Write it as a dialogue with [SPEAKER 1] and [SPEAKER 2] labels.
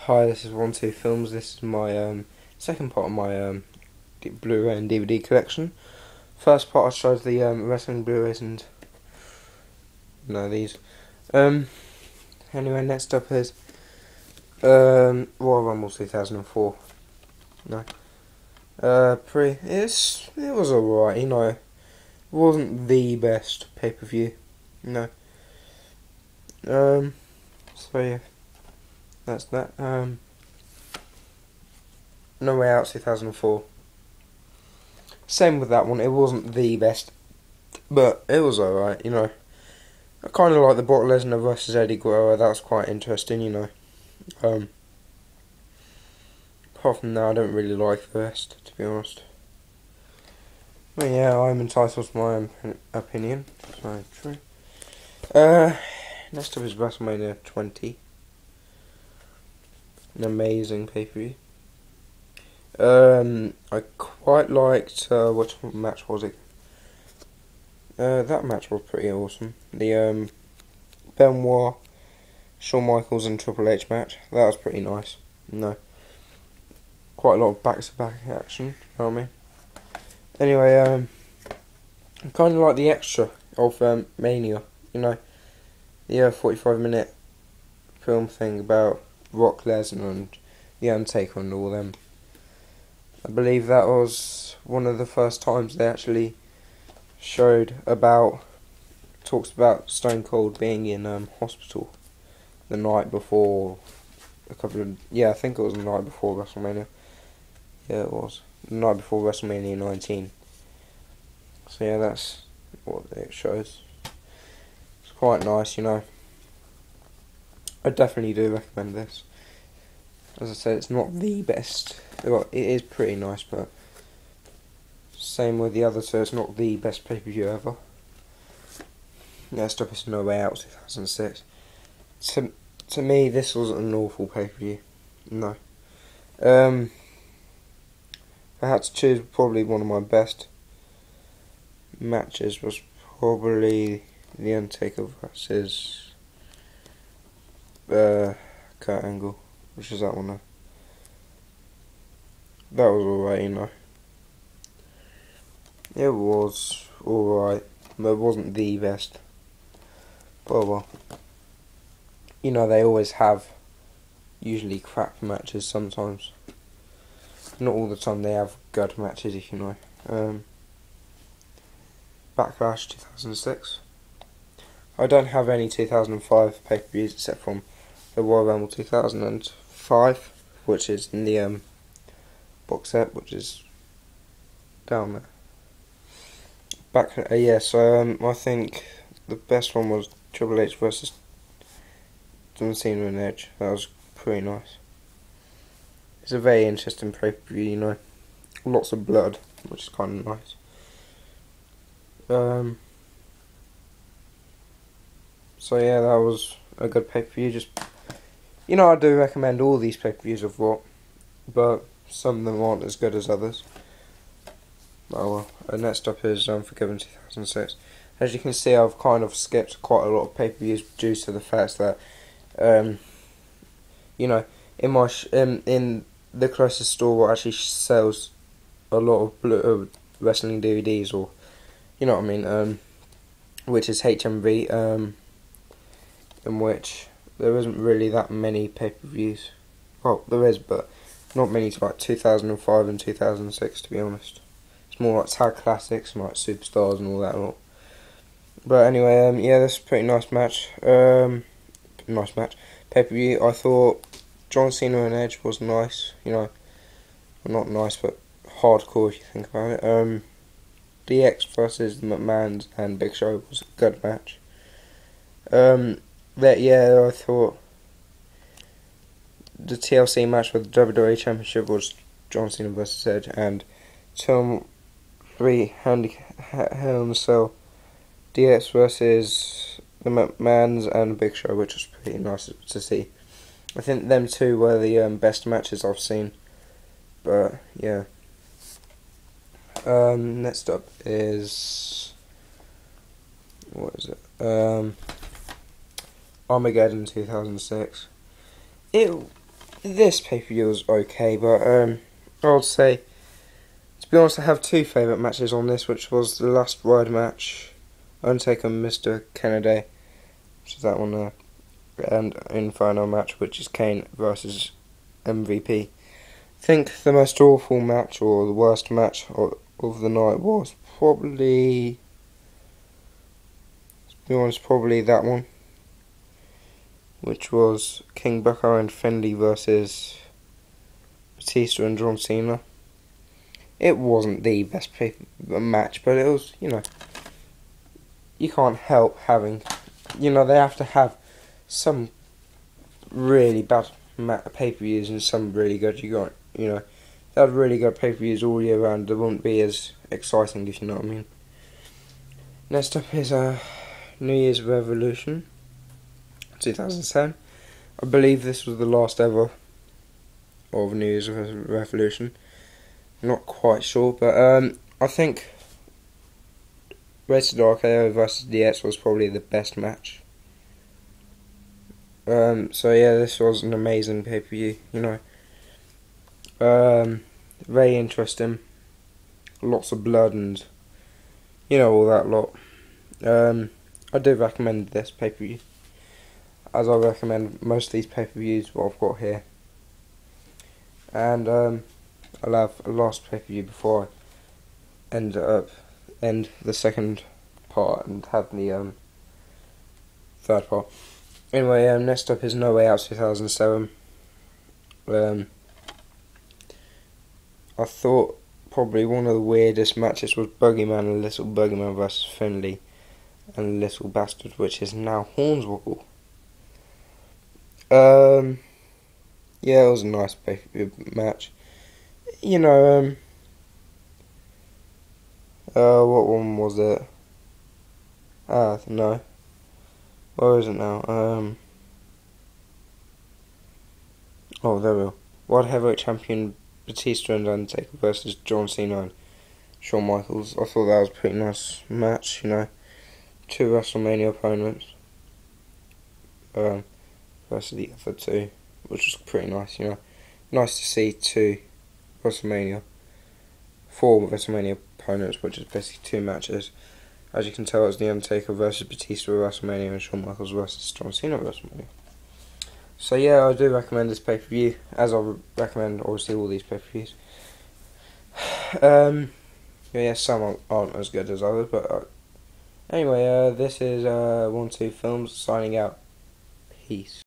[SPEAKER 1] Hi, this is 1-2 Films. This is my second part of my Blu-ray and DVD collection. First part I showed the wrestling Blu-rays and these. Anyway, next up is Royal Rumble 2004. It was alright. It wasn't the best pay-per-view. So yeah. That's that. No Way Out 2004. Same with that one. It wasn't the best, but it was alright. I kind of like the Brock Lesnar versus Eddie Guerrero. That was quite interesting. Apart from that, I don't really like the rest, to be honest. But yeah, I'm entitled to my own opinion. So true. Next up is WrestleMania 20. An amazing pay-per-view. I quite liked what match was it? That match was pretty awesome. The Benoit, Shawn Michaels and Triple H match. That was pretty nice. Quite a lot of back-to-back action. You know what I mean? Anyway, I kind of like the extra of Mania. The 45-minute film thing about Brock Lesnar and The Undertaker and all them. I believe that was one of the first times they actually talks about Stone Cold being in hospital the night before I think it was the night before WrestleMania. Yeah, it was the night before WrestleMania 19. So yeah, that's what it shows. It's quite nice, I definitely do recommend this. As I said, it's not the best. Well, it is pretty nice, but same with the other two, it's not the best pay-per-view ever. Next up is No Way Out 2006. To me, this was an awful pay-per-view. No. I had to choose. Probably one of my best matches was probably The Undertaker versus Kurt Angle, which is that one. That was alright, It was alright, but it wasn't the best. But well, they always have usually crap matches sometimes. Not all the time they have good matches, if you know. Backlash 2006. I don't have any 2005 pay-per-views except from the Royal Rumble 2005, which is in the box set, which is down there. I think the best one was Triple H versus John Cena and Edge. That was pretty nice. It's a very interesting pay-per-view, Lots of blood, which is kind of nice. So yeah, that was a good pay-per-view. I do recommend all these pay-per-views I've bought, but some of them aren't as good as others. Oh well. Next up is Unforgiven 2006. As you can see, I've kind of skipped quite a lot of pay-per-views due to the fact that, in my in the closest store what actually sells a lot of wrestling DVDs, or you know what I mean, which is HMV, in which there isn't really that many pay-per-views. Well, there is, but not many to like 2005 and 2006, to be honest. It's more like tag classics and like superstars and all that lot. But anyway, yeah, this is a pretty nice match. Pay-per-view. I thought John Cena and Edge was nice. Well, not nice, but hardcore if you think about it. DX versus the McMahons and Big Show was a good match. I thought the TLC match with the WWE Championship was John Cena versus Edge, and 3 Hell in a Cell, DX versus the McMahons and Big Show, which was pretty nice to see. I think them two were the best matches I've seen. But yeah. Next up is, what is it? Armageddon 2006. this pay-per-view was okay, but I would say, to be honest, I have two favourite matches on this, which was the last Word match, Undertaker and Mr. Kennedy, which is that one there, and Inferno match, which is Kane versus MVP. I think the most awful match, or the worst match of the night was probably, to be honest, probably that one, which was King Booker and Finlay versus Batista and John Cena. It wasn't the best match, but it was, you can't help having, they have to have some really bad pay-per-views and some really good. They had really good pay-per-views all year round. They wouldn't be as exciting, if you know what I mean. Next up is New Year's Revolution 2007. I believe this was the last ever of New Year's Revolution. Not quite sure, but I think Rated RKO versus DX was probably the best match. So yeah, this was an amazing pay-per-view, very interesting, lots of blood and, all that lot. I do recommend this pay-per-view, as I recommend most of these pay-per-views what I've got here. And I'll have a last pay-per-view before I end the second part and have the third part. Anyway, next up is No Way Out 2007. I thought probably one of the weirdest matches was Boogeyman and Little Boogeyman versus Finlay and Little Bastard, which is now Hornswoggle. Yeah, it was a nice match. What one was it? No. Where is it now? Oh, there we go. World Heavyweight Champion Batista and Undertaker versus John Cena and Shawn Michaels. I thought that was a pretty nice match, Two WrestleMania opponents. Versus the other two, which was pretty nice, Nice to see four WrestleMania opponents, which is basically two matches. As you can tell, it was The Undertaker versus Batista at WrestleMania and Shawn Michaels versus John Cena at WrestleMania. So yeah, I do recommend this pay-per-view, as I recommend obviously all these pay-per-views. Yeah, some aren't as good as others, but anyway, this is 12 Films signing out. Peace.